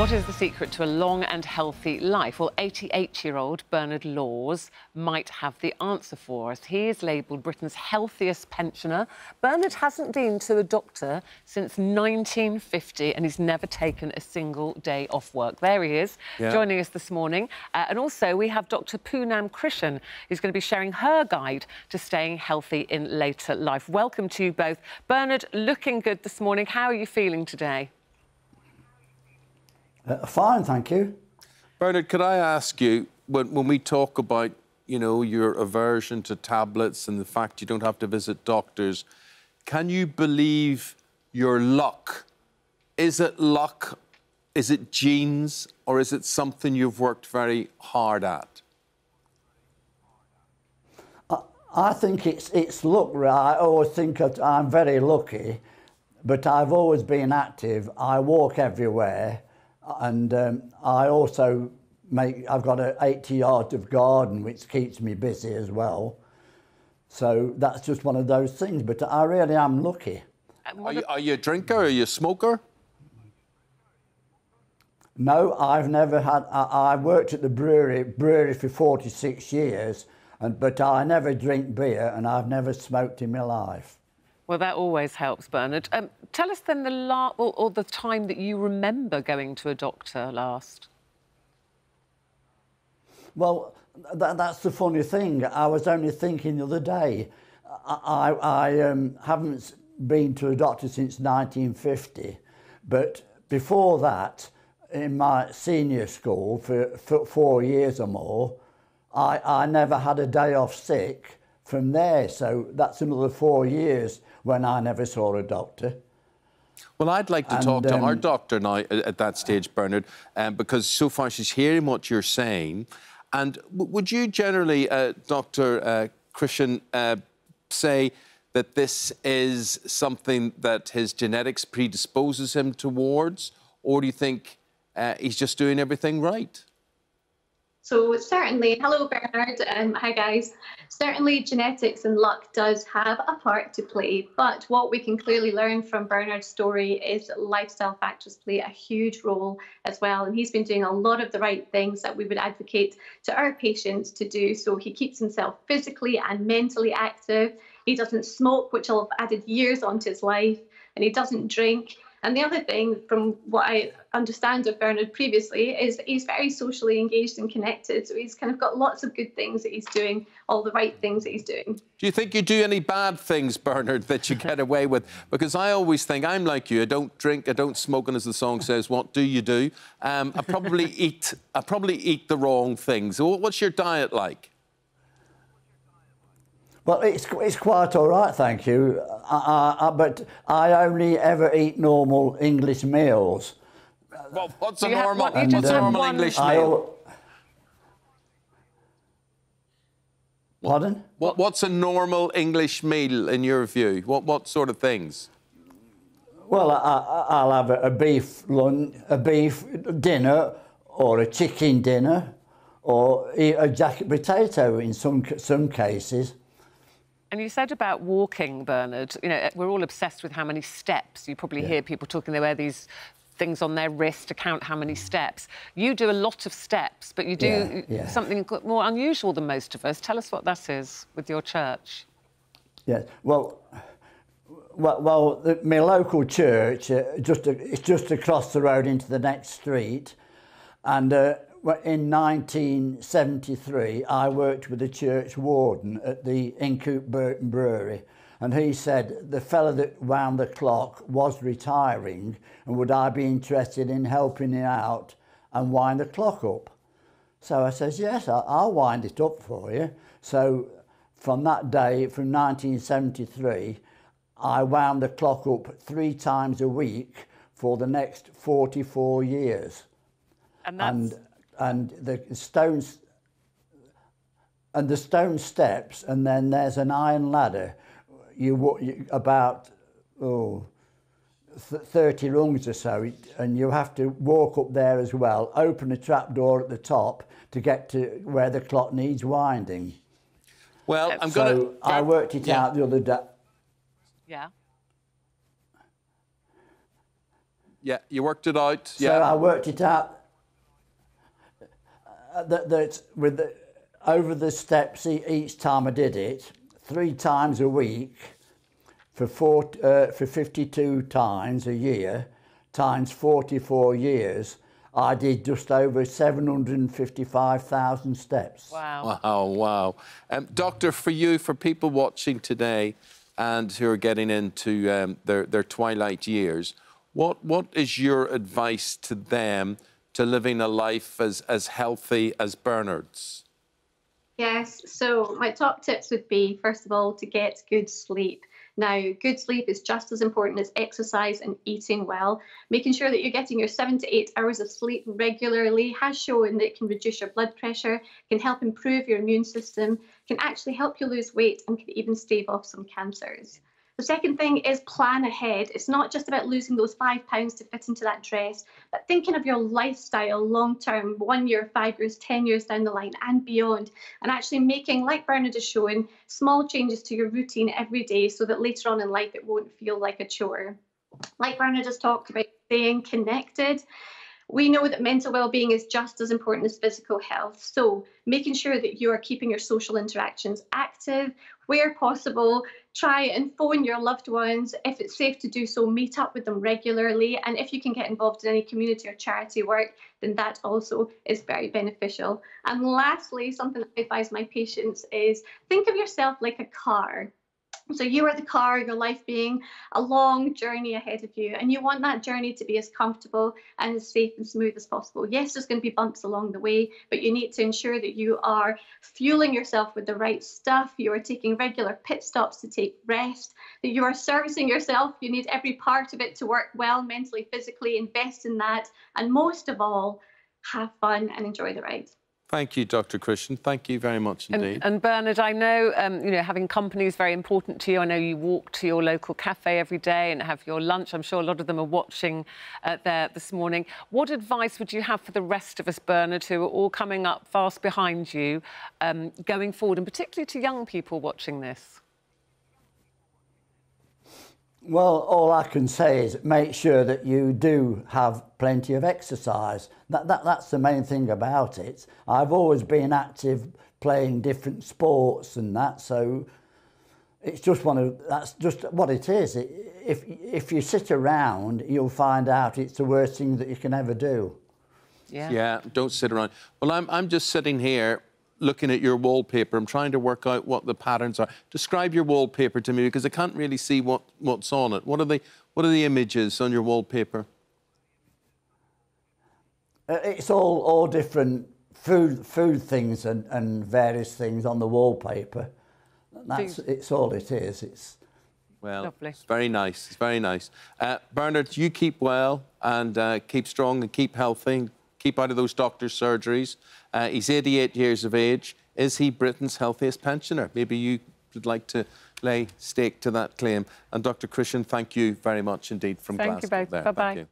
What is the secret to a long and healthy life? Well, 88-year-old Bernard Laws might have the answer for us. He is labelled Britain's healthiest pensioner. Bernard hasn't been to a doctor since 1950 and he's never taken a single day off work. There he is, joining us this morning. And also we have Dr Punam Krishan, who's going to be sharing her guide to staying healthy in later life. Welcome to you both. Bernard, looking good this morning. How are you feeling today? Fine, thank you. Bernard, could I ask you, when we talk about, you know, your aversion to tablets and the fact you don't have to visit doctors, can you believe your luck? Is it luck, is it genes, or is it something you've worked very hard at? I think it's luck. I always think that I'm very lucky, but I've always been active. I walk everywhere. And I also I've got an 80 yards of garden, which keeps me busy as well. So that's just one of those things, but I really am lucky. Are you a drinker? Are you a smoker? No, I've never had... I worked at the brewery for 46 years, but I never drink beer and I've never smoked in my life. Well, that always helps, Bernard. Tell us then the time that you remember going to a doctor last. Well, that's the funny thing. I was only thinking the other day, I haven't been to a doctor since 1950, but before that, in my senior school for 4 years or more, I never had a day off sick from there, so that's another 4 years when I never saw a doctor. Well, I'd like to talk to our doctor now at that stage, Bernard, because so far she's hearing what you're saying. And would you generally, Dr Krishan, say that this is something that his genetics predisposes him towards, or do you think he's just doing everything right? So certainly, hello Bernard, hi guys. Certainly genetics and luck does have a part to play, but what we can clearly learn from Bernard's story is that lifestyle factors play a huge role as well, and he's been doing a lot of the right things that we would advocate to our patients to do. So he keeps himself physically and mentally active, he doesn't smoke, which will have added years onto his life, and he doesn't drink. And the other thing, from what I understand of Bernard previously, is that he's very socially engaged and connected. So he's kind of got lots of good things that he's doing, all the right things that he's doing. Do you think you do any bad things, Bernard, that you get away with? Because I always think, I'm like you, I don't drink, I don't smoke, and as the song says, what do you do? I probably eat the wrong things. So what's your diet like? Well, it's quite all right, thank you. But I only ever eat normal English meals. Well, what's a normal English meal? Pardon? What's a normal English meal in your view? What sort of things? Well, I'll have a beef dinner, or a chicken dinner, or a jacket potato in some cases. And you said about walking, Bernard, you know, we're all obsessed with how many steps. You probably hear people talking, they wear these things on their wrist to count how many steps. You do a lot of steps, but you do something more unusual than most of us. Tell us what that is with your church. Yeah, well, my local church, it's just across the road into the next street, and in 1973, I worked with the church warden at the Burton Brewery, and he said the fella that wound the clock was retiring, and would I be interested in helping him out and wind the clock up? So I says, yes, I'll wind it up for you. So from that day, from 1973, I wound the clock up 3 times a week for the next 44 years. And the stone steps, and then there's an iron ladder. You about 30 rungs or so, and you have to walk up there as well. Open a trap door at the top to get to where the clock needs winding. Well, I worked it out the other day. Yeah. Yeah, you worked it out. So yeah. I worked it out over the steps each time I did it, 3 times a week for 52 times a year, times 44 years, I did just over 755,000 steps. Wow. Wow, wow. Doctor, for you, for people watching today and who are getting into their twilight years, what is your advice to them to living a life as healthy as Bernard's? Yes, so my top tips would be, first of all, to get good sleep. Now, good sleep is just as important as exercise and eating well. Making sure that you're getting your 7 to 8 hours of sleep regularly has shown that it can reduce your blood pressure, can help improve your immune system, can actually help you lose weight, and can even stave off some cancers. The second thing is plan ahead. It's not just about losing those 5 pounds to fit into that dress, but thinking of your lifestyle long term, 1 year, 5 years, 10 years down the line and beyond, and actually making, like Bernard is showing, small changes to your routine every day so that later on in life it won't feel like a chore. Like Bernard has talked about, staying connected. We know that mental well-being is just as important as physical health. So making sure that you are keeping your social interactions active, where possible, try and phone your loved ones. If it's safe to do so, meet up with them regularly. And if you can get involved in any community or charity work, then that also is very beneficial. And lastly, something I advise my patients is think of yourself like a car. So you are the car, your life being a long journey ahead of you, and you want that journey to be as comfortable and as safe and smooth as possible. Yes, there's going to be bumps along the way, but you need to ensure that you are fueling yourself with the right stuff, you are taking regular pit stops to take rest, that you are servicing yourself. You need every part of it to work well, mentally, physically, invest in that, and most of all, have fun and enjoy the ride. Thank you, Dr. Krishan. Thank you very much indeed. And Bernard, I know, you know, having company is very important to you. I know you walk to your local cafe every day and have your lunch. I'm sure a lot of them are watching there this morning. What advice would you have for the rest of us, Bernard, who are all coming up fast behind you, going forward, and particularly to young people watching this? Well, all I can say is make sure that you do have plenty of exercise. That's the main thing about it. I've always been active playing different sports and that, so it's just that's just what it is. If you sit around, you'll find out it's the worst thing that you can ever do. Yeah. Yeah, don't sit around. Well, I'm just sitting here looking at your wallpaper. I'm trying to work out what the patterns are. Describe your wallpaper to me, because I can't really see what's on it. What are the images on your wallpaper? It's all different food things and various things on the wallpaper. It's all it is. It's well, lovely. It's very nice. It's very nice. Bernard, you keep well and keep strong and keep healthy. Keep out of those doctor's surgeries. He's 88 years of age. Is he Britain's healthiest pensioner? Maybe you would like to lay stake to that claim. And Dr. Krishan, thank you very much indeed from Glasgow. Thank you both. Bye-bye.